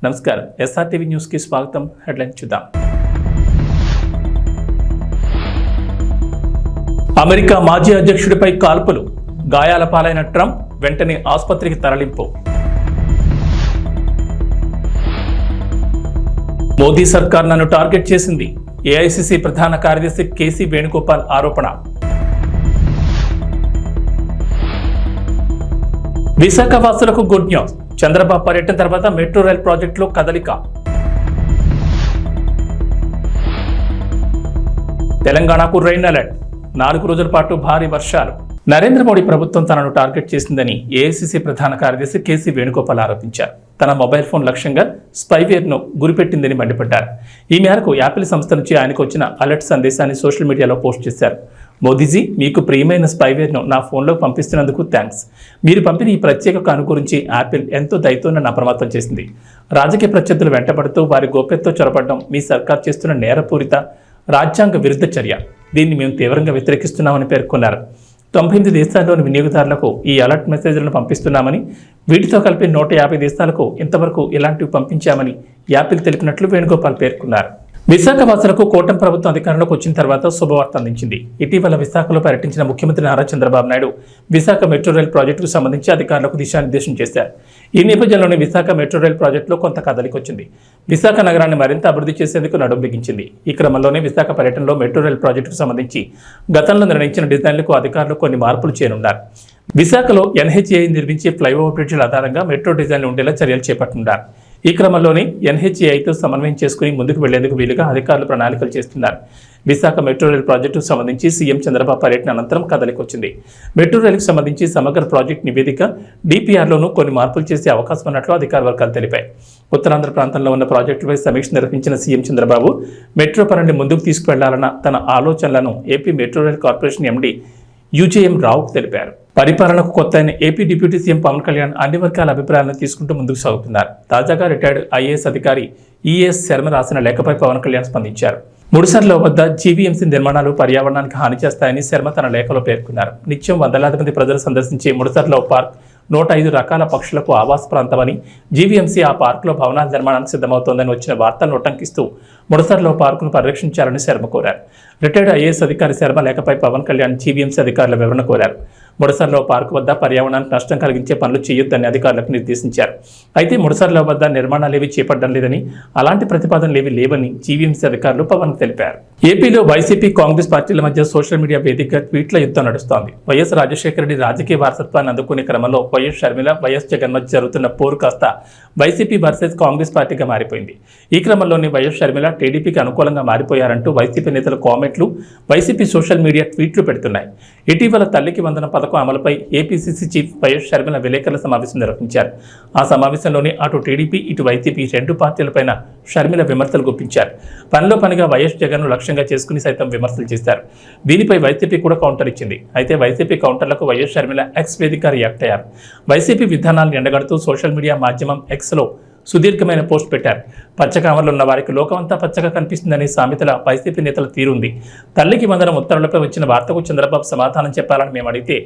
నమస్కారం, ఎస్ఆర్టీవీ న్యూస్కి స్వాగతం. హెడ్లైన్ చూద్దాం. అమెరికా మాజీ అధ్యక్షుడిపై కాల్పులు, గాయాల పాలైన ట్రంప్ వెంటనే ఆసుపత్రికి తరలింపు. మోదీ సర్కార్ నన్ను టార్గెట్ చేసింది, ఏఐసీసీ ప్రధాన కార్యదర్శి కేసీ వేణుగోపాల్ ఆరోపణ. విశాఖ వాసులకు గుడ్ న్యూస్, చంద్రబాబు పర్యటన తర్వాత మెట్రో రైల్ ప్రాజెక్టులో కదలిక. తెలంగాణకు రెయిన్ అలర్ట్, 4 రోజుల పాటు భారీ వర్షాలు. నరేంద్ర మోడీ ప్రభుత్వం తనను టార్గెట్ చేసిందని ఏఐసీసీ ప్రధాన కార్యదర్శి కేసీ వేణుగోపాల్ ఆరోపించారు. తన మొబైల్ ఫోన్ లక్ష్యంగా స్పైవేర్ను గురిపెట్టిందని మండిపడ్డారు. ఈ మేరకు యాపిల్ సంస్థ నుంచి ఆయనకు వచ్చిన అలర్ట్ సందేశాన్ని సోషల్ మీడియాలో పోస్ట్ చేశారు. మోదీజీ, మీకు ప్రియమైన స్పైవేర్ను నా ఫోన్లో పంపిస్తున్నందుకు థ్యాంక్స్. మీరు పంపిన ఈ ప్రత్యేక కాను గురించి యాపిల్ ఎంతో దయతో నన్ను అప్రమత్తం చేసింది. రాజకీయ ప్రత్యర్థులు వెంటబడుతూ వారి గోప్యతతో చొరబడడం మీ సర్కార్ చేస్తున్న నేరపూరిత రాజ్యాంగ విరుద్ధ చర్య. దీన్ని మేము తీవ్రంగా వ్యతిరేకిస్తున్నామని పేర్కొన్నారు. 98 దేశాల్లోని వినియోగదారులకు ఈ అలర్ట్ మెసేజ్లను పంపిస్తున్నామని, వీటితో కలిపి 150 దేశాలకు ఇంతవరకు ఇలాంటివి పంపించామని యాపిల్ తెలిపినట్లు వేణుగోపాల్ పేర్కొన్నారు. విశాఖ వాసులకు కూటమి ప్రభుత్వం అధికారంలోకి వచ్చిన తర్వాత శుభవార్త అందించింది. ఇటీవల విశాఖలో పర్యటించిన ముఖ్యమంత్రి నారా చంద్రబాబు నాయుడు విశాఖ మెట్రో రైల్ ప్రాజెక్టుకు సంబంధించి అధికారులకు దిశానిర్దేశం చేశారు. ఈ నేపథ్యంలోనే విశాఖ మెట్రో రైల్ ప్రాజెక్టులో కొంత కదలికొచ్చింది. విశాఖ నగరాన్ని మరింత అభివృద్ధి చేసేందుకు నడుం బిగించింది. ఈ క్రమంలోనే విశాఖ పర్యటనలో మెట్రో రైల్ ప్రాజెక్టుకు సంబంధించి గతంలో నిర్ణయించిన డిజైన్లకు అధికారులు కొన్ని మార్పులు చేయనున్నారు. విశాఖలో ఎన్హెచ్ఏఐ నిర్మించే ఫ్లైఓవర్ బ్రిడ్జిల ఆధారంగా మెట్రో డిజైన్లు ఉండేలా చర్యలు చేపట్టనున్నారు. ఈ క్రమంలోనే ఎన్హెచ్ఏఐతో సమన్వయం చేసుకుని ముందుకు వెళ్లేందుకు వీలుగా అధికారులు ప్రణాళికలు చేస్తున్నారు. విశాఖ మెట్రో రైల్ ప్రాజెక్టుకు సంబంధించి సీఎం చంద్రబాబు పర్యటన అనంతరం కదలికొచ్చింది. మెట్రో రైలుకు సంబంధించి సమగ్ర ప్రాజెక్టు నివేదిక డిపిఆర్లోనూ కొన్ని మార్పులు చేసే అవకాశం ఉన్నట్లు అధికార వర్గాలు తెలిపాయి. ఉత్తరాంధ్ర ప్రాంతంలో ఉన్న ప్రాజెక్టులపై సమీక్ష నిర్వహించిన సీఎం చంద్రబాబు మెట్రో పనిని ముందుకు తీసుకువెళ్లాలన్న తన ఆలోచనలను AP metro rail corporation MD UJM రావుకు తెలిపారు. పరిపాలనకు కొత్త అయిన AP deputy CM Pawan Kalyan అన్ని వర్గాల అభిప్రాయాలను తీసుకుంటూ ముందుకు సాగుతున్నారు. తాజాగా రిటైర్డ్ ఐఏఎస్ అధికారి ఈఎస్ శర్మ రాసిన లేఖపై పవన్ కళ్యాణ్ స్పందించారు. ముడిసర్ల వద్ద జీవీఎంసీ నిర్మాణాలు పర్యావరణానికి హాని చేస్తాయని శర్మ తన లేఖలో పేర్కొన్నారు. నిత్యం వందలాది మంది ప్రజలు సందర్శించే ముడిసర్ల పార్క్ 105 రకాల పక్షులకు ఆవాస ప్రాంతమని, జీవీఎంసీ ఆ పార్కులో భవనాల నిర్మాణానికి సిద్ధమవుతోందని వచ్చిన వార్తలను ఉటంకిస్తూ ముడిసర్ల పార్కును పరిరక్షించాలని శర్మ కోరారు. రిటైర్డ్ ఐఏఎస్ అధికారి శర్మ లేఖపై పవన్ కళ్యాణ్ జీవీఎంసీ అధికారుల వివరణ కోరారు. ముడిసర్ల పార్కు వద్ద పర్యావరణానికి నష్టం కలిగించే పనులు చేయొద్దని అధికారులకు నిర్దేశించారు. అయితే ముడిసర్ల వద్ద నిర్మాణాలేవి చేపట్టడం లేదని, అలాంటి ప్రతిపాదనలేవి లేవని జీవీఎంసీ అధికారులు పవన్ తెలిపారు. ఏపీలో వైసీపీ కాంగ్రెస్ పార్టీల మధ్య సోషల్ మీడియా వేదికగా ట్వీట్ల యుద్ధం నడుస్తోంది. వైఎస్ రాజశేఖర రెడ్డి రాజకీయ వారసత్వాన్ని అందుకునే క్రమంలో వైఎస్ షర్మిల, వైఎస్ జగన్ మధ్య జరుగుతున్న పోరు కాస్త వైసీపీ వర్సెస్ కాంగ్రెస్ పార్టీగా మారిపోయింది. ఈ క్రమంలోనే వైఎస్ షర్మిల టీడీపీకి అనుకూలంగా మారిపోయారంటూ వైసీపీ నేతల కామెంట్లు, వైసీపీ సోషల్ మీడియా ట్వీట్లు పెడుతున్నాయి. ఇటీవల తల్లికి వందన పథకం అమలుపై ఏపీసీసీ చీఫ్ వైఎస్ షర్మిల విలేకరుల సమావేశం నిర్వహించారు. ఆ సమావేశంలోనే అటు టీడీపీ, ఇటు వైసీపీ 2 పార్టీలపైన షర్మిల విమర్శలు గుప్పించారు. పనిలో పనిగా వైఎస్ జగన్ను లక్ష్యంగా చేసుకుని సైతం విమర్శలు చేశారు. దీనిపై వైసీపీ కూడా కౌంటర్ ఇచ్చింది. అయితే వైసీపీ కౌంటర్లకు వైఎస్ షర్మిల ఎక్స్ వేదికగా రియాక్ట్ అయ్యారు. వైసీపీ విధానాలను ఎండగడుతూ సోషల్ మీడియా మాధ్యమం ఎక్స్లో సుదీర్ఘమైన పోస్ట్ పెట్టారు. పచ్చకామర్లు ఉన్న వారికి లోకమంతా పచ్చగా కనిపిస్తుందనే సామెతల వైసీపీ నేతల తీరుంది. తల్లికి వందనం ఉత్తర్వులపై వచ్చిన వార్తకు చంద్రబాబు సమాధానం చెప్పాలని మేము అడిగితే,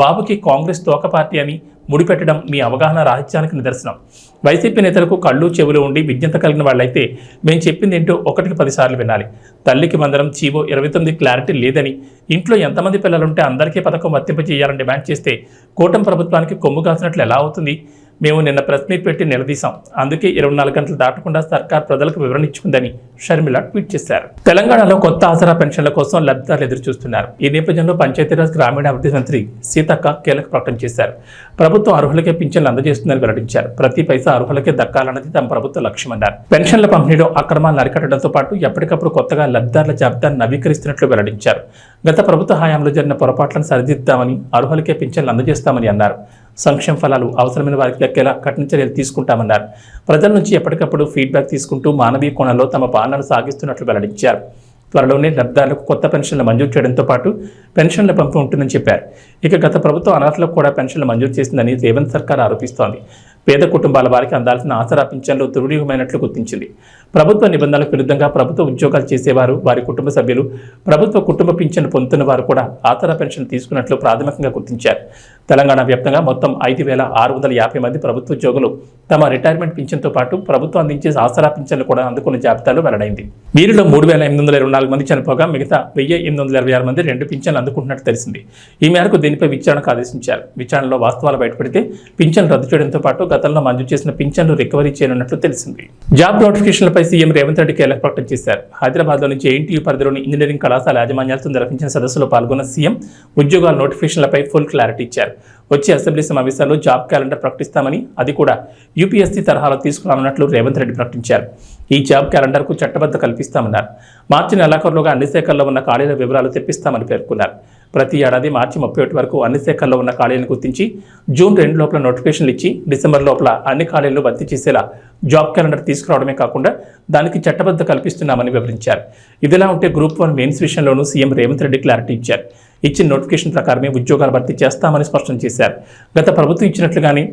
బాబుకి కాంగ్రెస్ తోక పార్టీ అని ముడిపెట్టడం మీ అవగాహన రాహిత్యానికి నిదర్శనం. వైసీపీ నేతలకు కళ్ళు చెవులు ఉండి విజ్ఞత కలిగిన వాళ్ళైతే మేము చెప్పింది ఏంటో 1కి 10 సార్లు వినాలి. తల్లికి వందనం చీవో 29 క్లారిటీ లేదని, ఇంట్లో ఎంతమంది పిల్లలుంటే అందరికీ పథకం వర్తింపజేయాలని డిమాండ్ చేస్తే కూటమి ప్రభుత్వానికి కొమ్ము కాసినట్లు ఎలా అవుతుంది? మేము నిన్న ప్రెస్ మీట్ పెట్టి నిలదీశాం. అందుకే 24 గంటలు దాటకుండా సర్కార్ ప్రజలకు వివరణ ఇచ్చుకుందని షర్మిల ట్వీట్ చేశారు. తెలంగాణలో కొత్త ఆసరా పెన్షన్ల కోసం లబ్ధిదారులు ఎదురు చూస్తున్నారు. ఈ నేపథ్యంలో పంచాయతీరాజ్ గ్రామీణాభివృద్ధి మంత్రి సీతక్క కీలక ప్రకటన చేశారు. ప్రభుత్వం అర్హులకే పింఛన్లు అందజేస్తుందని వెల్లడించారు. ప్రతి పైసా అర్హులకే దక్కాలన్నది తమ ప్రభుత్వ లక్ష్యమన్నారు. పెన్షన్ల పంపిణీలో అక్రమాలను అరికట్టడంతో పాటు ఎప్పటికప్పుడు కొత్తగా లబ్ధిదారుల జాబితాను నవీకరిస్తున్నట్లు వెల్లడించారు. గత ప్రభుత్వ హయాంలో జరిగిన పొరపాట్లను సరిదిద్దామని, అర్హులకే పింఛన్లు అందజేస్తామని అన్నారు. సంక్షేమ ఫలాలు అవసరమైన వారికి దక్కేలా కఠిన చర్యలు తీసుకుంటామన్నారు. ప్రజల నుంచి ఎప్పటికప్పుడు ఫీడ్బ్యాక్ తీసుకుంటూ మానవీయ కోణంలో తమ పాలనను సాగిస్తున్నట్లు వెల్లడించారు. త్వరలోనే లబ్ధిదారులకు కొత్త పెన్షన్లు మంజూరు చేయడంతో పాటు పెన్షన్ల పంపిణీ ఉంటుందని చెప్పారు. ఇక గత ప్రభుత్వం అనర్హులకు కూడా పెన్షన్లు మంజూరు చేసిందని రేవంత్ సర్కార్ ఆరోపిస్తోంది. పేద కుటుంబాల వారికి అందాల్సిన ఆసరా పింఛన్లు దుర్వినియోగమైనట్లు గుర్తించింది. ప్రభుత్వ నిబంధనలకు విరుద్ధంగా ప్రభుత్వ ఉద్యోగాలు చేసేవారు, వారి కుటుంబ సభ్యులు, ప్రభుత్వ కుటుంబ పింఛన్లు పొందుతున్న వారు కూడా ఆసరా పెన్షన్ తీసుకున్నట్లు ప్రాథమికంగా గుర్తించారు. తెలంగాణ వ్యాప్తంగా మొత్తం 5,650 మంది ప్రభుత్వ ఉద్యోగులు తమ రిటైర్మెంట్ పింఛన్తో పాటు ప్రభుత్వం అందించే ఆసరా పింఛన్లు కూడా అందుకున్న జాబితాలో వెల్లడైంది. వీరిలో 3,824 మంది చనిపోగా మిగతా 1,826 మంది 2 పింఛన్లు అందుకుంటున్నట్టు తెలిసింది. ఈ మేరకు దీనిపై విచారణకు ఆదేశించారు. విచారణలో వాస్తవాలు బయటపడితే పింఛన్లు రద్దు చేయడంతో పాటు గతంలో మంజూరు చేసిన పింఛన్లు రికవరీ చేయనున్నట్లు తెలిసింది. జాబ్ నోటిఫికేషన్లపై సీఎం రేవంత్ రెడ్డి కీలక ప్రకటన చేశారు. హైదరాబాద్లోని జేఎన్టీయూ పరిధిలోని ఇంజనీరింగ్ కళాశాల యాజమాన్యాలతో నిర్వహించిన సదస్సులో పాల్గొన్న సీఎం ఉద్యోగాల నోటిఫికేషన్లపై ఫుల్ క్లారిటీ ఇచ్చారు. వచ్చే అసెంబ్లీ సమావేశాల్లో జాబ్ క్యాలెండర్ ప్రకటిస్తామని, అది కూడా యూపీఎస్సీ తరహాలో తీసుకురానున్నట్లు రేవంత్ రెడ్డి ప్రకటించారు. ఈ జాబ్ క్యాలెండర్కు చట్టబద్ధ కల్పిస్తామన్నారు. మార్చి నెలాఖరులోగా అన్ని శాఖల్లో ఉన్న ఖాళీల వివరాలు తెప్పిస్తామని పేర్కొన్నారు. ప్రతి ఏడాది మార్చి 31 వరకు అన్ని శాఖల్లో ఉన్న ఖాళీలను గుర్తించి జూన్ 2 లోపల నోటిఫికేషన్లు ఇచ్చి డిసెంబర్ లోపల అన్ని ఖాళీలను భర్తీ చేసేలా జాబ్ క్యాలెండర్ తీసుకురావడమే కాకుండా దానికి చట్టబద్ధ కల్పిస్తున్నామని వివరించారు. ఇదిలా ఉంటే గ్రూప్ 1 మెయిన్స్ విషయంలోనూ సీఎం రేవంత్ రెడ్డి క్లారిటీ ఇచ్చారు. ఇచ్చిన నోటిఫికేషన్ ప్రకారమే ఉద్యోగాలు భర్తీ చేస్తామని స్పష్టం చేశారు. గత ప్రభుత్వం ఇచ్చినట్లుగానే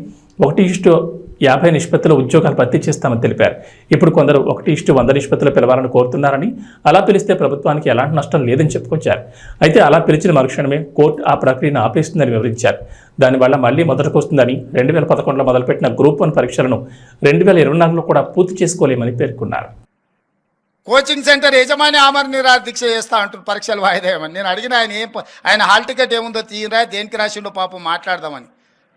1:50 నిష్పత్తిలో ఉద్యోగాలు భర్తీ చేస్తామని తెలిపారు. ఇప్పుడు కొందరు 1:100 నిష్పత్తిలో పిలవాలని కోరుతున్నారని, అలా పిలిస్తే ప్రభుత్వానికి ఎలాంటి నష్టం లేదని చెప్పుకొచ్చారు. అయితే అలా పిలిచిన మరుక్షణమే కోర్టు ఆ ప్రక్రియను ఆపేస్తుందని వివరించారు. దానివల్ల మళ్లీ మొదటికి వస్తుందని, 2011లో మొదలుపెట్టిన గ్రూప్ 1 పరీక్షలను 2024లో కూడా పూర్తి చేసుకోలేమని పేర్కొన్నారు. కోచింగ్ సెంటర్ యజమాని ఆమరణ నిరాహార దీక్ష చేస్తా అంటారు పరీక్షలు వాయిదా వేయమని. నేను అడిగిన ఆయన హాల్ టికెట్ ఏముందో తీయరా, దేనికి రాసిండో పాపం మాట్లాడదామని.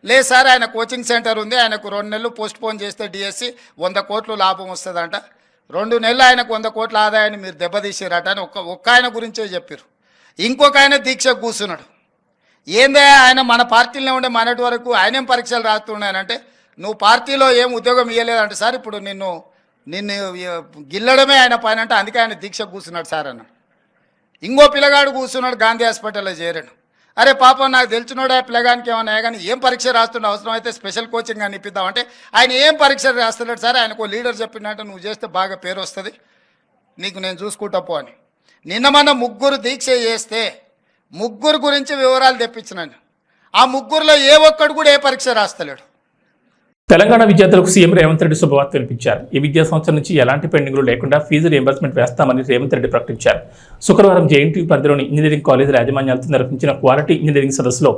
లేదు సార్, ఆయన కోచింగ్ సెంటర్ ఉంది, ఆయనకు 2 నెలలు పోస్ట్ పోన్ చేస్తే డిఎస్సి 100 కోట్లు లాభం వస్తుందంట, 2 నెలలు ఆయనకు 100 కోట్ల ఆదాయాన్ని మీరు దెబ్బతీసారట అని ఒక్క ఆయన గురించే చెప్పారు. ఇంకొక ఆయన దీక్షకు కూర్చున్నాడు. ఏందే ఆయన మన పార్టీలో ఉండే మనటి వరకు ఆయనేం పరీక్షలు రాస్తున్నాయనంటే, నువ్వు పార్టీలో ఏం ఉద్యోగం ఇవ్వలేదంటే సార్, ఇప్పుడు నిన్ను గిల్లడమే ఆయన పైన అంటే, అందుకే ఆయన దీక్ష కూర్చున్నాడు సార్ అన్న. ఇంకో పిల్లగాడు కూర్చున్నాడు, గాంధీ హాస్పిటల్లో చేరాడు. అరే పాపం, నాకు తెలిసినోడే పిల్లగానికి ఏమన్నా కానీ ఏం పరీక్ష రాస్తుండే, అవసరం అయితే స్పెషల్ కోచింగ్ అని ఇప్పిద్దామంటే ఆయన ఏం పరీక్ష రాస్తున్నాడు సార్, ఆయనకు లీడర్ చెప్పిందంటే నువ్వు చేస్తే బాగా పేరు వస్తుంది, నీకు నేను చూసుకుంటా పో అని. నిన్న మన 3 దీక్ష చేస్తే 3 గురించి వివరాలు తెప్పించినాను. ఆ 3లో ఏ ఒక్కడు కూడా ఏ పరీక్ష రాస్తలేడు. తెలంగాణ విద్యార్థులకు సీఎం రేవంత్ రెడ్డి శుభవార్త వినిపించారు. ఈ విద్యా సంవత్సరం నుంచి ఎలాంటి పెండింగ్లు లేకుండా ఫీజు రియంబర్స్మెంట్ వేస్తామని రేవంత్ రెడ్డి ప్రకటించారు. శుక్రవారం జేఎన్టీయూ పరిధిలోని ఇంజనీరింగ్ కాలేజీల యాజమాన్యాలతో నిర్వహించిన క్వాలిటీ ఇంజనీరింగ్ సదస్సులో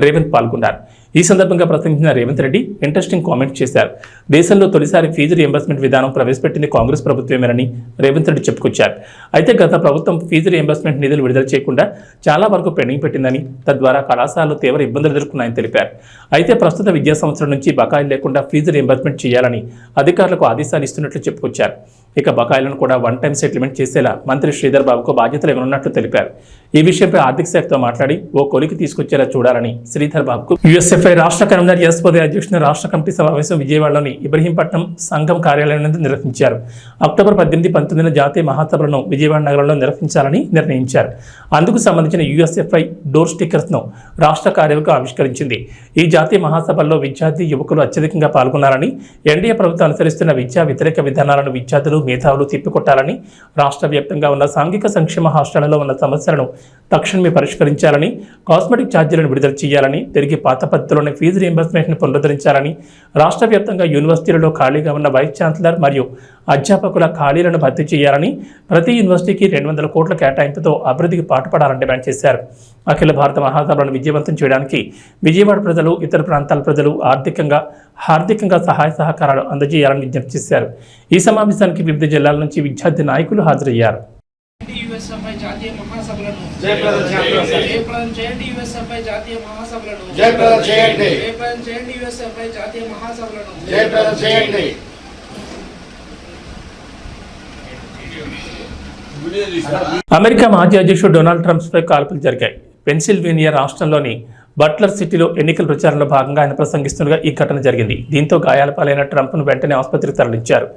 రేవంత్ పాల్గొన్నారు. ఈ సందర్భంగా ప్రసంగించిన రేవంత్ రెడ్డి ఇంట్రెస్టింగ్ కామెంట్ చేశారు. దేశంలో తొలిసారి ఫీజు రియంబర్స్మెంట్ విధానం ప్రవేశపెట్టింది కాంగ్రెస్ ప్రభుత్వమేనని రేవంత్ రెడ్డి చెప్పుకొచ్చారు. అయితే గత ప్రభుత్వం ఫీజు రియంబర్స్మెంట్ నిధులు విడుదల చేయకుండా చాలా వరకు పెండింగ్ పెట్టిందని, తద్వారా కళాశాలలు తీవ్ర ఇబ్బందులు ఎదుర్కొన్నాయని తెలిపారు. అయితే ప్రస్తుత విద్యా సంవత్సరం నుంచి బకాయిలు లేకుండా ఫీజు రియంబర్స్మెంట్ చేయాలని అధికారులకు ఆదేశాలు ఇస్తున్నట్లు చెప్పుకొచ్చారు. ఇక బకాయిలను కూడా 1 టైం సెటిల్మెంట్ చేసేలా మంత్రి శ్రీధర్ బాబుకు బాధ్యతలు ఇవ్వనున్నట్లు తెలిపారు. ఈ విషయంపై ఆర్థిక శాఖతో మాట్లాడి ఓ కొలికి తీసుకొచ్చేలా చూడాలని శ్రీధర్ బాబుకు యూఎస్ఎఫ్ఐ రాష్ట్ర కన్వీనర్ ఎస్పోదే అధ్యక్షుని రాష్ట్ర కమిటీ సమావేశం విజయవాడలోని ఇబ్రహీంపట్నం సంఘం కార్యాలయం నందు నిర్వహించారు. అక్టోబర్ 18, 19 జాతీయ మహాసభలను విజయవాడ నగరంలో నిర్వహించాలని నిర్ణయించారు. అందుకు సంబంధించిన యూఎస్ఎఫ్ఐ డోర్ స్టిక్కర్స్ను రాష్ట్ర కార్యవర్గం ఆవిష్కరించింది. ఈ జాతీయ మహాసభల్లో విద్యార్థి యువకులు అత్యధికంగా పాల్గొన్నారని, ఎన్డీఏ ప్రభుత్వం అనుసరిస్తున్న విద్యా వ్యతిరేక విధానాలను విద్యార్థులు మేధావులు తిప్పికొట్టాలని, రాష్ట్ర వ్యాప్తంగా ఉన్న సాంఘిక సంక్షేమ హాస్టళ్లలో ఉన్న సమస్యలను తక్షణమే పరిష్కరించాలని, కాస్మెటిక్ ఛార్జీలను విడుదల చేయాలని, తిరిగి పాత పద్ధతిలోనే ఫీజు రియంబర్స్మెంట్ను పునరుద్ధరించాలని, రాష్ట్ర వ్యాప్తంగా యూనివర్సిటీలలో ఖాళీగా ఉన్న వైస్ ఛాన్సలర్ మరియు అధ్యాపకుల ఖాళీలను భర్తీ చేయాలని, ప్రతి యూనివర్సిటీకి 200 కోట్ల కేటాయింపుతో అభివృద్ధికి పాటుపడాలని డిమాండ్ చేశారు. అఖిల భారత మహాసభలను విజయవంతం చేయడానికి విజయవాడ ప్రజలు, ఇతర ప్రాంతాల ప్రజలు హార్దికంగా సహాయ సహకారాలు అందజేయాలని విజ్ఞప్తి చేశారు. ఈ సమావేశానికి వివిధ జిల్లాల నుంచి విద్యార్థి నాయకులు హాజరయ్యారు. అమెరికా మాజీ అధ్యక్షుడు డొనాల్డ్ ట్రంప్పై కాల్పులు జరిగాయి. పెన్సిల్వేనియా రాష్ట్రంలోని బట్లర్ సిటీలో ఎన్నికల ప్రచారంలో భాగంగా ఆయన ప్రసంగిస్తుండగా ఈ ఘటన జరిగింది. దీంతో గాయాల పాలైన ట్రంప్ను వెంటనే ఆసుపత్రికి తరలించారు.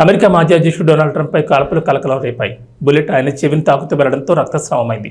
అమెరికా మాజీ అధ్యక్షుడు డొనాల్డ్ ట్రంప్పై కాల్పులు కలకలం రేపాయి. బుల్లెట్ ఆయన చెవిని తాకుతూ వెళ్లడంతో రక్తస్రావమైంది.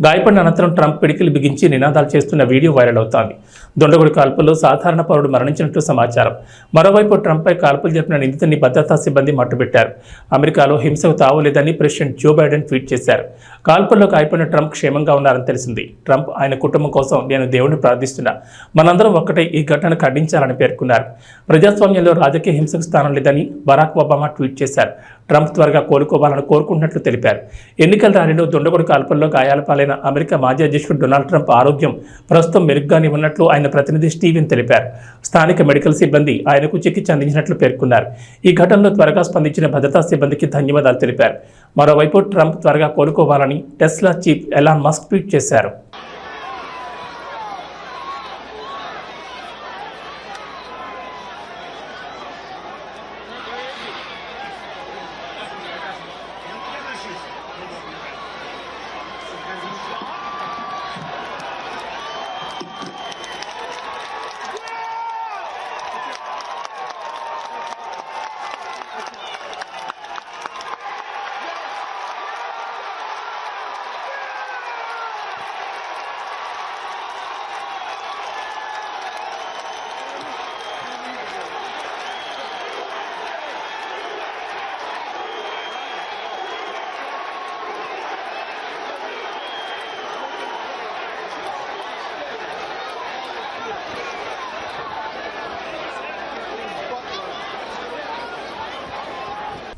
గాయపడిన అనంతరం ట్రంప్ పిడికిలు బిగించి నినాదాలు చేస్తున్న వీడియో వైరల్ అవుతోంది. దొండగుడి కాల్పుల్లో సాధారణ పౌరుడు మరణించినట్లు సమాచారం. మరోవైపు ట్రంప్పై కాల్పులు జరిపిన నిందితుడిని భద్రతా సిబ్బంది మట్టుబెట్టారు. అమెరికాలో హింసకు తావులేదని ప్రెసిడెంట్ జో బైడెన్ ట్వీట్ చేశారు. కాల్పుల్లో గాయపడిన ట్రంప్ క్షేమంగా ఉన్నారని తెలిసింది. ట్రంప్ ఆయన కుటుంబం కోసం నేను దేవుడిని ప్రార్థిస్తున్నా, మనందరం ఒక్కటే ఈ ఘటనను ఖండించాలని పేర్కొన్నారు. ప్రజాస్వామ్యంలో రాజకీయ హింసకు స్థానం లేదని బరాక్ ఒబామా ట్వీట్ చేశారు. ట్రంప్ త్వరగా కోలుకోవాలని కోరుకుంటున్నట్లు తెలిపారు. ఎన్నికల ర్యాలీలో దుండగుడు కాల్పుల్లో గాయాల పాలైన అమెరికా మాజీ అధ్యక్షుడు డొనాల్డ్ ట్రంప్ ఆరోగ్యం ప్రస్తుతం మెరుగ్గానే ఉన్నట్లు ఆయన ప్రతినిధి స్టీవెన్ తెలిపారు. స్థానిక మెడికల్ సిబ్బంది ఆయనకు చికిత్స అందించినట్లు పేర్కొన్నారు. ఈ ఘటనలో త్వరగా స్పందించిన భద్రతా సిబ్బందికి ధన్యవాదాలు తెలిపారు. మరోవైపు ట్రంప్ త్వరగా కోలుకోవాలని Tesla chief Elon Musk tweet చేశారు.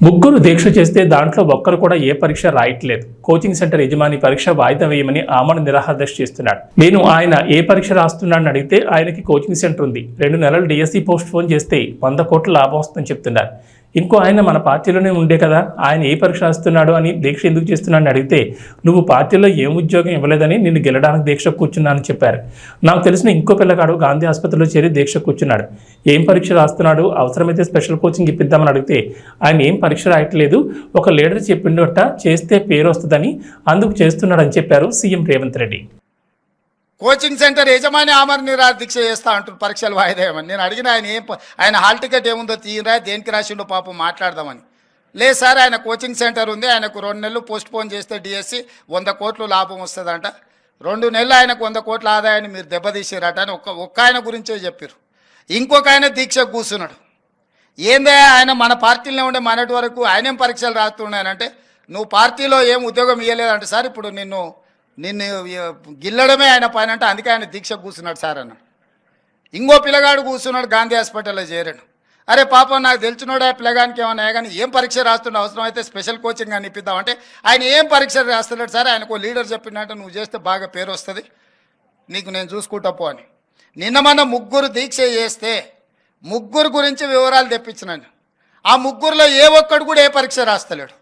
ముగ్గురు దీక్ష చేస్తే దాంట్లో ఒక్కరు కూడా ఏ పరీక్ష రాయట్లేదు. కోచింగ్ సెంటర్ యజమాని పరీక్ష వాయిదా వేయమని ఆమరణ నిరాహారదీక్ష చేస్తున్నాడు. నేను ఆయన ఏ పరీక్ష రాస్తున్నాడని అడిగితే ఆయనకి కోచింగ్ సెంటర్ ఉంది, 2 నెలలు డిఎస్సి పోస్ట్ పోన్ చేస్తే 100 కోట్ల లాభం వస్తుందని చెప్తున్నారు. ఇంకో ఆయన మన పార్టీలోనే ఉండే కదా, ఆయన ఏ పరీక్ష రాస్తున్నాడు అని దీక్ష ఎందుకు చేస్తున్నాడని అడిగితే నువ్వు పార్టీలో ఏం ఉద్యోగం ఇవ్వలేదని నిన్ను గెలడానికి దీక్ష కూర్చున్నానని చెప్పారు. నాకు తెలిసిన ఇంకో పిల్లగాడు గాంధీ ఆసుపత్రిలో చేరి దీక్ష కూర్చున్నాడు. ఏం పరీక్ష రాస్తున్నాడు, అవసరమైతే స్పెషల్ కోచింగ్ ఇప్పిద్దామని అడిగితే ఆయన ఏం పరీక్ష రాయట్లేదు, ఒక లీడర్ చెప్పిండట చేస్తే పేరు వస్తుందని అందుకు చేస్తున్నాడని చెప్పారు CM Revanth Reddy. Coaching centre యజమాని ఆమరణ నిరాహార దీక్ష చేస్తా అంటారు పరీక్షలు వాయిదా వేయమని. నేను అడిగిన ఆయన హాల్ టికెట్ ఏముందో తీయరా, దేనికి రాసిండో పాపం మాట్లాడదామని. లేదు సార్, ఆయన కోచింగ్ సెంటర్ ఉంది, ఆయనకు 2 నెలలు పోస్ట్ పోన్ చేస్తే డిఎస్సి 100 కోట్లు లాభం వస్తుందంట, 2 నెలలు ఆయనకు 100 కోట్ల ఆదాయాన్ని మీరు దెబ్బతీసారట అని ఒక్క ఆయన గురించే చెప్పారు. ఇంకొక ఆయన దీక్షకు కూర్చున్నాడు. ఏందే ఆయన మన పార్టీలో ఉండే మనటి వరకు ఆయనేం పరీక్షలు రాస్తున్నాయనంటే నువ్వు పార్టీలో ఏం ఉద్యోగం ఇవ్వలేదంటే సార్ ఇప్పుడు నిన్ను గిల్లడమే ఆయన పైన అంటే అందుకే ఆయన దీక్ష కూర్చున్నాడు సార్ అన్న. ఇంకో పిల్లగాడు కూర్చున్నాడు గాంధీ హాస్పిటల్లో చేరాడు. అరే పాపం నాకు తెలిసినోడే పిల్లగానికి ఏమన్నా కానీ ఏం పరీక్ష రాస్తుండే, అవసరం అయితే స్పెషల్ కోచింగ్ అని ఇప్పిద్దామంటే ఆయన ఏం పరీక్ష రాస్తున్నాడు సార్, ఆయనకు లీడర్ చెప్పిందంటే నువ్వు చేస్తే బాగా పేరు వస్తుంది, నీకు నేను చూసుకుంటా పో అని. నిన్న మన 3 దీక్ష చేస్తే 3 గురించి వివరాలు తెప్పించినాను. ఆ 3లో ఏ ఒక్కడు కూడా ఏ పరీక్ష రాస్తలేడు.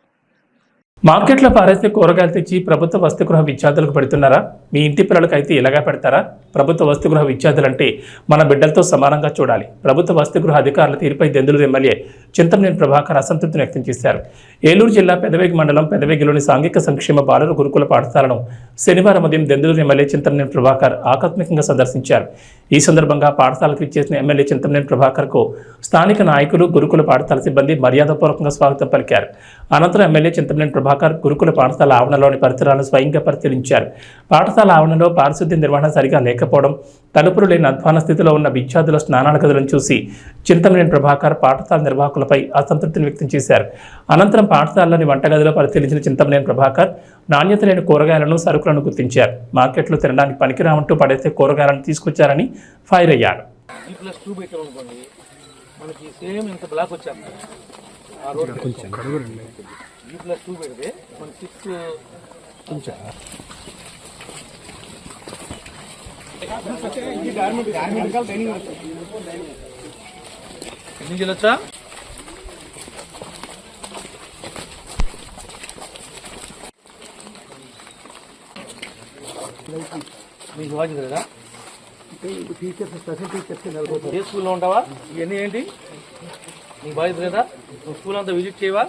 మార్కెట్లో పారేస్తే కూరగాయలు తెచ్చి ప్రభుత్వ వసతిగృహ విద్యార్థులకు పెడుతున్నారా? మీ ఇంటి పిల్లలకు అయితే ఇలాగా పెడతారా? ప్రభుత్వ వసతిగృహ విద్యార్థులంటే మన బిడ్డలతో సమానంగా చూడాలి. ప్రభుత్వ వసతిగృహ అధికారుల తీరుపై దెందులూరు ఎమ్మెల్యే చింతమనేని ప్రభాకర్ అసంతృప్తిని వ్యక్తం చేశారు. ఏలూరు జిల్లా పెదవేగి మండలం పెదవేగిలోని సాంఘిక సంక్షేమ బాలుర గురుకుల పాఠశాలను శనివారం ఉదయం దెందులూరు ఎమ్మెల్యే చింతమనేని ప్రభాకర్ ఆకస్మికంగా సందర్శించారు. ఈ సందర్భంగా పాఠశాలకు ఇచ్చేసిన ఎమ్మెల్యే చింతమనేని ప్రభాకర్కు స్థానిక నాయకులు, గురుకుల పాఠశాల సిబ్బంది మర్యాదపూర్వకంగా స్వాగతం పలికారు. అనంతరం ఎమ్మెల్యే చింతమనేని ప్రభాకర్ గురుకుల పాఠశాల ఆవరణలోని పరిసరాలను స్వయంగా పరిశీలించారు. పాఠశాల ఆవరణలో పారిశుద్ధ్య నిర్వహణ సరిగా లేకపోవడం, తలుపులు లేని అధ్వాన స్థితిలో ఉన్న విద్యార్థుల స్నానాల గదులను చూసి చింతమనేని ప్రభాకర్ పాఠశాల నిర్వాహకులపై అసంతృప్తిని వ్యక్తం చేశారు. అనంతరం పాఠశాలలోని వంటగదిలో పరిశీలించిన చింతమనేని ప్రభాకర్ నాణ్యత లేని కూరగాయలను, సరుకులను గుర్తించారు. మార్కెట్లో తినడానికి పనికిరామంటూ పడేసే కూరగాయలను తీసుకొచ్చారని ఫైర్ అయ్యారు. E+2 పెడితే మన 6 కొంచెం ఎన్ని చేయొచ్చా? మీకు వాజ్ కదా టీచర్స్, స్పెషల్ టీచర్స్ ఏ స్కూల్లో ఉంటావా? ఇవన్నీ ఏంటి నీకు బాధ్యత కదా? స్కూల్ అంతా విజిట్ చేయవా?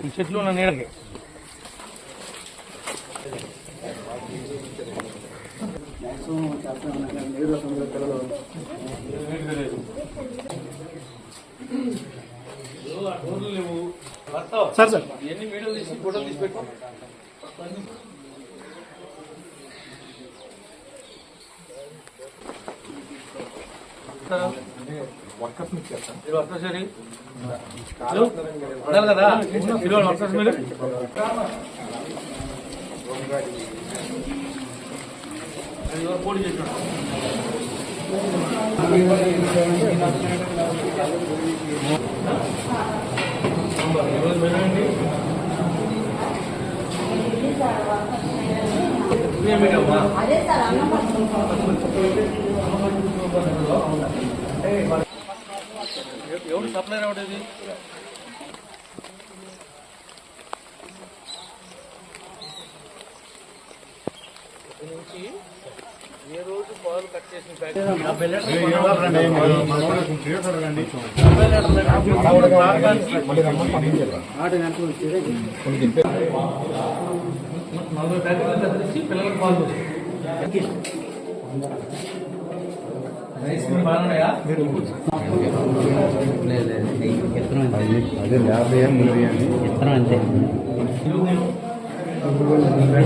ఈ చెట్లు ఉన్న నీడకి సార్ ఎన్ని వీడియోలు తీసి ఫోటోలు తీసి పెట్టు. వర్కర్స్ సరే ఉండాలి కదా వర్కర్స్ మీరు పోటీ చేసినాడు. ఈరోజు మెనూ ఏంటి? ఏమిటమ్మా? ఎవరు సప్లై రావడేది? నుంచి ఏ రోజు పాలు కట్ చేసిన నలభై ప్యాకెట్లు కత్తిరించి పిల్లలకు పాలు రైస్ బాగున్నాయా?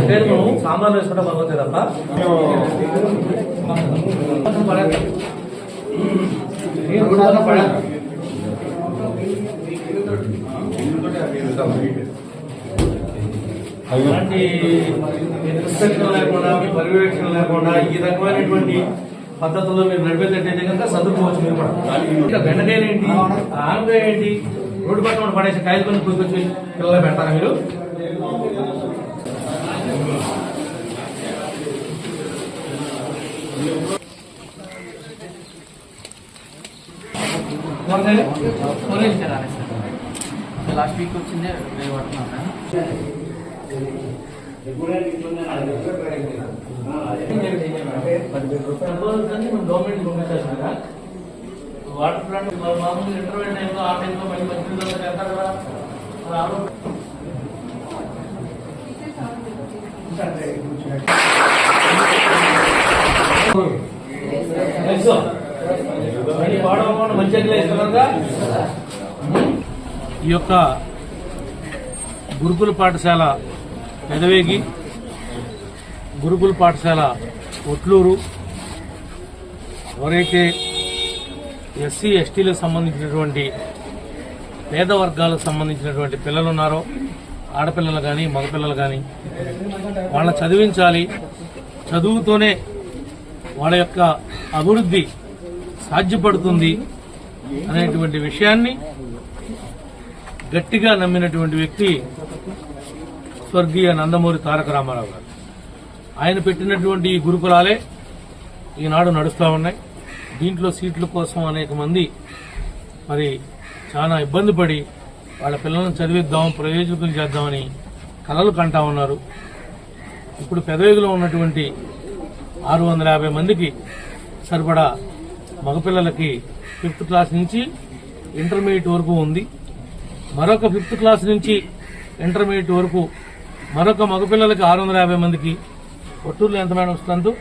అంటే నువ్వు సాంబార్ వేసుకుంటా బాగుంటుంది తప్ప అలాంటి ఇన్స్పెక్షన్ లేకుండా మీ పర్యవేక్షణ లేకుండా ఈ రకమైనటువంటి పద్ధతుల్లో మీరు నడిపేటట్టయితే కనుక చదువుకోవచ్చు. మీరు కూడా ఇంకా బెండకాయలు ఏంటి, ఆనకాయ ఏంటి, రోడ్డు పక్కన పడేసి కాయలు కొని కూర్చొచ్చి పిల్లలు పెడతారా మీరు? లాస్ట్ వీక్ వచ్చిందే పడుతున్నాను. గవర్నమెంట్ పంపించాల్సిందా? వాటర్ ప్లాంట్ మామూలు ఇంటర్వ్యూ టైంలో ఆ టైంలో మళ్ళీ మంచి చేస్తారు కదా. ఈ యొక్క గురుకుల పాఠశాల పెదవేగి, గురుకుల పాఠశాల ఒట్లూరు, ఎవరైతే ఎస్సీ ఎస్టీలకు సంబంధించినటువంటి పేద వర్గాలకు సంబంధించినటువంటి పిల్లలు ఉన్నారో, ఆడపిల్లలు కానీ మగపిల్లలు కానీ, వాళ్ళని చదివించాలి, చదువుతోనే వాళ్ళ యొక్క అభివృద్ధి సాధ్యపడుతుంది అనేటువంటి విషయాన్ని గట్టిగా నమ్మినటువంటి వ్యక్తి స్వర్గీయ నందమూరి తారక రామారావు గారు. ఆయన పెట్టినటువంటి ఈ గురుకులాలే ఈనాడు నడుస్తూ ఉన్నాయి. దీంట్లో సీట్ల కోసం అనేక మంది మరి చాలా ఇబ్బంది పడి వాళ్ళ పిల్లలను చదివిద్దాం, ప్రయోజకులు చేద్దామని కలలు కంటా ఉన్నారు. ఇప్పుడు పెదవేగిలో ఉన్నటువంటి 650 మందికి సరిపడా మగపిల్లలకి 5th క్లాస్ నుంచి ఇంటర్మీడియట్ వరకు ఉంది. మరొక 5th క్లాస్ నుంచి ఇంటర్మీడియట్ వరకు మరొక మగపిల్లలకి 650 మందికి. ఒట్టూరులో ఎంత మేడం వస్తుంది?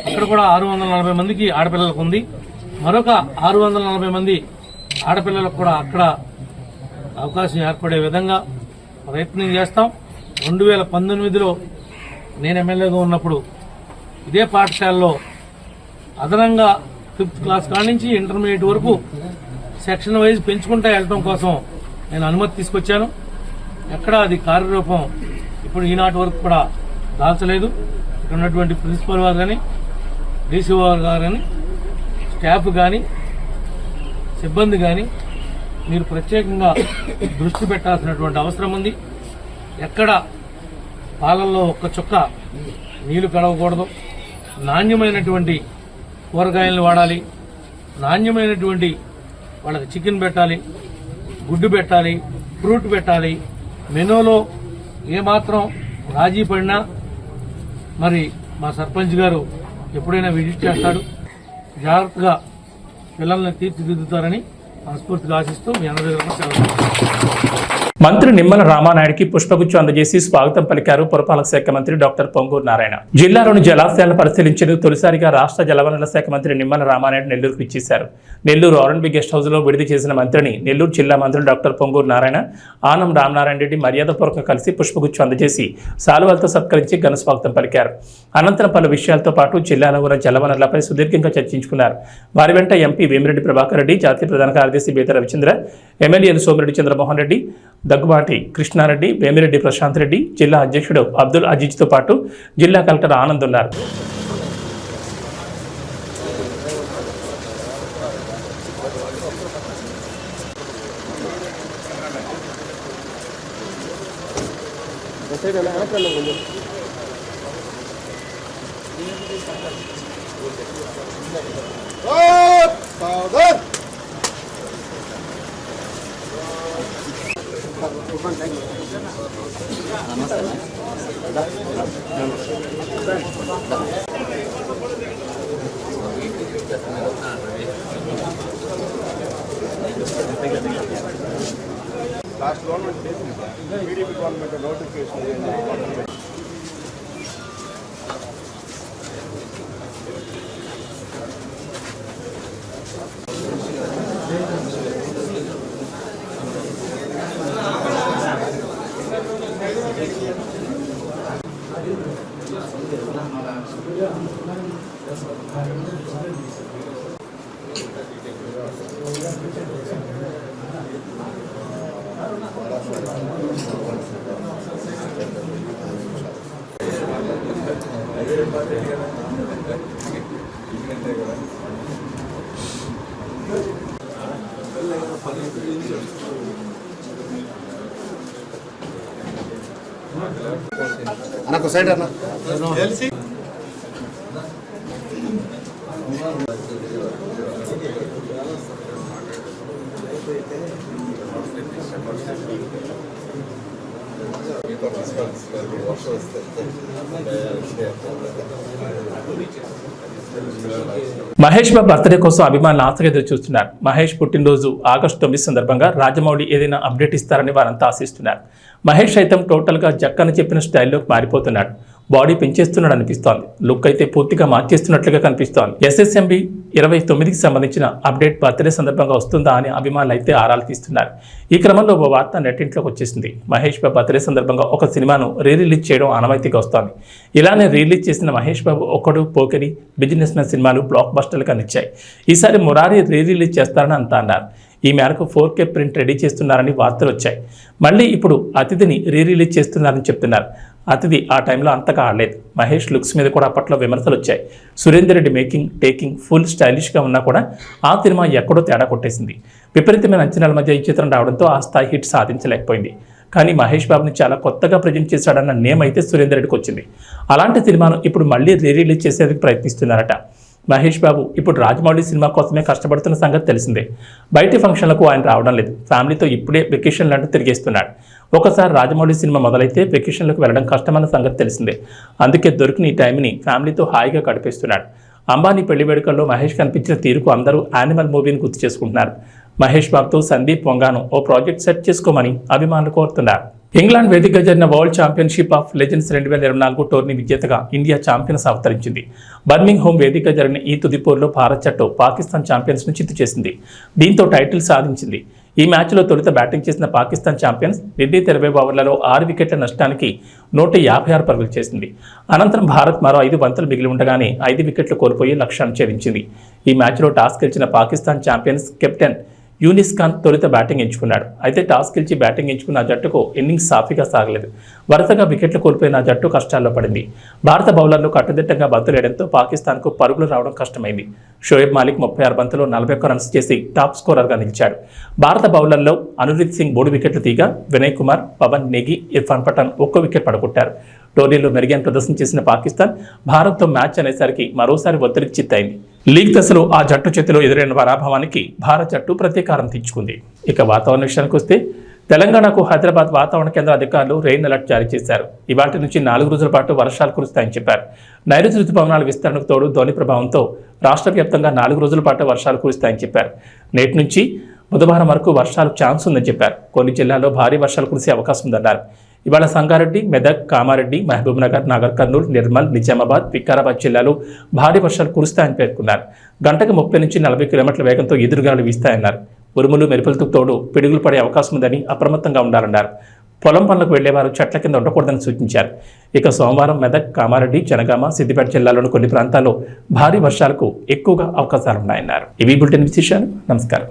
అక్కడ కూడా 640 మందికి ఆడపిల్లలకు ఉంది. మరొక 640 మంది ఆడపిల్లలకు కూడా అక్కడ అవకాశం ఏర్పడే విధంగా ప్రయత్నం చేస్తాం. 2019లో నేను ఎమ్మెల్యేగా ఉన్నప్పుడు ఇదే పాఠశాలలో అదనంగా 5th క్లాస్ కాడి నుంచి ఇంటర్మీడియట్ వరకు సెక్షన్ వైజ్ పెంచుకుంటూ వెళ్ళడం కోసం నేను అనుమతి తీసుకొచ్చాను. ఎక్కడ అది కార్యరూపం ఇప్పుడు ఈనాటి వరకు కూడా దాల్చలేదు. ఇక్కడ ఉన్నటువంటి ప్రిన్సిపల్ వారు కానీ, డీసీ వారు కానీ, స్టాఫ్ కానీ, సిబ్బంది కానీ మీరు ప్రత్యేకంగా దృష్టి పెట్టాల్సినటువంటి అవసరం ఉంది. ఎక్కడ పాలల్లో ఒక్క చుక్క నీళ్లు కడవకూడదు. నాణ్యమైనటువంటి కూరగాయలను వాడాలి, నాణ్యమైనటువంటి వాళ్ళకి చికెన్ పెట్టాలి, గుడ్డు పెట్టాలి, ఫ్రూట్ పెట్టాలి. మెనూలో ఏమాత్రం రాజీ పడినా మరి మా సర్పంచ్ గారు ఎప్పుడైనా విజిట్ చేస్తాడు. జాగ్రత్తగా పిల్లల్ని తీర్చిదిద్దుతారని మనస్ఫూర్తిగా ఆశిస్తూ మీ అందరి దగ్గర సెలవు. మంత్రి నిమ్మల రామానాయుడికి పుష్పగుచ్చం అందజేసి స్వాగతం పలికారు పురపాలక శాఖ మంత్రి డాక్టర్ పొంగూరు నారాయణ. జిల్లాలోని జలాశయాలను పరిశీలించేందుకు తొలిసారిగా రాష్ట్ర జలవనరుల శాఖ మంత్రి నిమ్మల రామానాయుడు నెల్లూరుకు ఇచ్చేశారు. నెల్లూరు ఆర్ఎండ్బి గెస్ట్ హౌస్ లో విడుదల చేసిన మంత్రిని నెల్లూరు జిల్లా మంత్రులు డాక్టర్ పొంగూరు నారాయణ, ఆనం రామనారాయణ రెడ్డి మర్యాదపూర్వకంగా కలిసి పుష్పగుచ్చం అందజేసి శాలువాలతో సత్కరించి ఘన స్వాగతం పలికారు. అనంతరం పలు విషయాలతో పాటు జిల్లాలో ఉన్న జలవనరులపై సుదీర్ఘంగా చర్చించుకున్నారు. వారి వెంట ఎంపీ వేమిరెడ్డి ప్రభాకర్ రెడ్డి, జాతీయ ప్రధాన కార్యదర్శి బేత రవిచంద్ర, ఎమ్మెల్యేలు సోమిరెడ్డి చంద్రమోహన్ రెడ్డి, దగ్గుబాటి కృష్ణారెడ్డి, వేమిరెడ్డి ప్రశాంత్ రెడ్డి, జిల్లా అధ్యక్షుడు అబ్దుల్ అజీజ్తో పాటు జిల్లా కలెక్టర్ ఆనంద్ ఉన్నారు. లాస్ట్ గవర్నమెంట్ చేసింది సార్ టీడీపీ గవర్నమెంట్ నోటిఫికేషన్ అన్న సైడ్ అన్న మహేష్ బాబు బర్త్డే కోసం అభిమానులు ఆశగా ఎదురు చూస్తున్నారు. మహేష్ పుట్టినరోజు ఆగస్టు 9 సందర్భంగా రాజమౌళి ఏదైనా అప్డేట్ ఇస్తారని వారంతా ఆశిస్తున్నారు. మహేష్ సైతం టోటల్గా జక్కని చెప్పిన స్టైల్లోకి మారిపోతున్నాడు. బాడీ పెంచేస్తున్నాడు అనిపిస్తోంది. లుక్ అయితే పూర్తిగా మార్చేస్తున్నట్లుగా కనిపిస్తోంది. SSMB 29కి సంబంధించిన అప్డేట్ బర్త్డే సందర్భంగా వస్తుందా అని అభిమానులు అయితే ఆరాలు తీస్తున్నారు. ఈ క్రమంలో ఓ వార్త నెట్టింట్లోకి వచ్చేసింది. మహేష్ బాబు బర్త్డే సందర్భంగా ఒక సినిమాను రిలీజ్ చేయడం ఆనవాయితీగా వస్తోంది. ఇలానే రిలీజ్ చేసిన మహేష్ బాబు ఒకడు, పోకిరి, బిజినెస్ మ్యాన్ సినిమాలు బ్లాక్ బస్టర్లుగా నిచ్చాయి. ఈసారి మురారి రిలీజ్ చేస్తారని అంతా అన్నారు. ఈ మేరకు 4K ప్రింట్ రెడీ చేస్తున్నారని వార్తలు వచ్చాయి. మళ్ళీ ఇప్పుడు అతిథిని రిలీజ్ చేస్తున్నారని చెప్తున్నారు. అతిథి ఆ టైంలో అంతగా ఆడలేదు. మహేష్ లుక్స్ మీద కూడా అప్పట్లో విమర్శలు వచ్చాయి. Surender Reddy making, taking full స్టైలిష్గా ఉన్నా కూడా ఆ సినిమా ఎక్కడో తేడా కొట్టేసింది. విపరీతమైన అంచనాల మధ్య ఈ చిత్రం రావడంతో ఆ స్థాయి హిట్ సాధించలేకపోయింది. కానీ మహేష్ బాబుని చాలా కొత్తగా ప్రజెంట్ చేశాడన్న నేమ్ అయితే సురేందర్ రెడ్డికి వచ్చింది. అలాంటి సినిమాను ఇప్పుడు మళ్ళీ రిలీజ్ చేసేందుకు ప్రయత్నిస్తున్నారట. మహేష్ బాబు ఇప్పుడు రాజమౌళి సినిమా కోసమే కష్టపడుతున్న సంగతి తెలిసిందే. బయటి ఫంక్షన్లకు ఆయన రావడం లేదు. ఫ్యామిలీతో ఇప్పుడే వెకేషన్లు అంటూ తిరిగేస్తున్నాడు. ఒకసారి రాజమౌళి సినిమా మొదలైతే వెకేషన్లకు వెళ్ళడం కష్టమన్న సంగతి తెలిసిందే. అందుకే దొరికిన ఈ టైంని ఫ్యామిలీతో హాయిగా గడిపేస్తున్నాడు. అంబానీ పెళ్లి వేడుకల్లో మహేష్ కనిపించిన తీరుకు అందరూ యానిమల్ మూవీని గుర్తు చేసుకుంటున్నారు. మహేష్ బాబుతో సందీప్ వంగాను ఓ ప్రాజెక్ట్ సెట్ చేసుకోమని అభిమానులు కోరుతున్నారు. ఇంగ్లాండ్ వేదికగా జరిగిన world championship of legends 2024 tourney విజేతగా ఇండియా ఛాంపియన్స్ అవతరించింది. బర్మింగ్ హోమ్ వేదికగా జరిగిన ఈ తుది పోరులో భారత్ జట్టు పాకిస్తాన్ ఛాంపియన్స్ను చిత్తు చేసింది. దీంతో టైటిల్ సాధించింది. ఈ మ్యాచ్లో తొలుత బ్యాటింగ్ చేసిన పాకిస్తాన్ ఛాంపియన్స్ నిర్ణీత 20 ఓవర్లలో 6 వికెట్ల నష్టానికి 156 పరుగులు చేసింది. అనంతరం భారత్ మరో 5 బంతులు మిగిలి ఉండగానే 5 వికెట్లు కోల్పోయి లక్ష్యాన్ని ఛేదించింది. ఈ మ్యాచ్లో టాస్ గెలిచిన పాకిస్తాన్ ఛాంపియన్స్ కెప్టెన్ యూనిస్ ఖాన్ తొలుత బ్యాటింగ్ ఎంచుకున్నాడు. అయితే టాస్ గెలిచి బ్యాటింగ్ ఎంచుకున్న జట్టుకు ఇన్నింగ్స్ సాఫీగా సాగలేదు. వరుసగా వికెట్లు కోల్పోయిన జట్టు కష్టాల్లో పడింది. భారత బౌలర్లు కట్టుదిట్టంగా బంతులేయడంతో పాకిస్తాన్కు పరుగులు రావడం కష్టమైంది. షోయబ్ మాలిక్ 36 బంతుల్లో 41 రన్స్ చేసి టాప్ స్కోరర్గా నిలిచాడు. భారత బౌలర్లో అనురీత్ సింగ్ 3 వికెట్లు తీగా వినయ్ కుమార్, పవన్ నేగి, ఇర్ఫాన్ పఠాన్ 1 వికెట్ పడగొట్టారు. టోర్నీలో మెరుగైన ప్రదర్శన చేసిన పాకిస్తాన్ భారత్తో మ్యాచ్ అనేసరికి మరోసారి ఒత్తిడికి చిత్తైంది. లీగ్ దశలో ఆ జట్టు చేతిలో ఎదురైన పరాభవానికి భారత జట్టు ప్రతీకారం తీర్చుకుంది. ఇక వాతావరణ విషయానికి వస్తే తెలంగాణకు హైదరాబాద్ వాతావరణ కేంద్ర అధికారులు రెయిన్ అలర్ట్ జారీ చేశారు. ఇవాటి నుంచి 4 రోజుల పాటు వర్షాలు కురుస్తాయని చెప్పారు. నైరుతి రుతుపవనాల విస్తరణకు తోడు ధోని ప్రభావంతో రాష్ట్ర వ్యాప్తంగా 4 రోజుల పాటు వర్షాలు కురుస్తాయని చెప్పారు. నేటి నుంచి బుధవారం వరకు వర్షాలకు ఛాన్స్ ఉందని చెప్పారు. కొన్ని జిల్లాల్లో భారీ వర్షాలు కురిసే అవకాశం ఉందన్నారు. ఇవాళ సంగారెడ్డి, మెదక్, కామారెడ్డి, మహబూబ్నగర్, నాగర్ కర్నూలు, నిర్మల్, నిజామాబాద్, వికారాబాద్ జిల్లాలో భారీ వర్షాలు కురుస్తాయని పేర్కొన్నారు. గంటకు 30 నుంచి 40 కిలోమీటర్ల వేగంతో ఎదురుగాలు వీస్తాయన్నారు. ఉరుములు, మెరుపులతో తోడు పిడుగులు పడే అవకాశం ఉందని అప్రమత్తంగా ఉండాలన్నారు. పొలం పనులకు వెళ్లేవారు చెట్ల కింద ఉండకూడదని సూచించారు. ఇక సోమవారం మెదక్, కామారెడ్డి, జనగామ, సిద్దిపేట జిల్లాలోని కొన్ని ప్రాంతాల్లో భారీ వర్షాలకు ఎక్కువగా అవకాశాలున్నాయన్నారు. ఇవి బులెటిన్ విశేషాలు. నమస్కారం.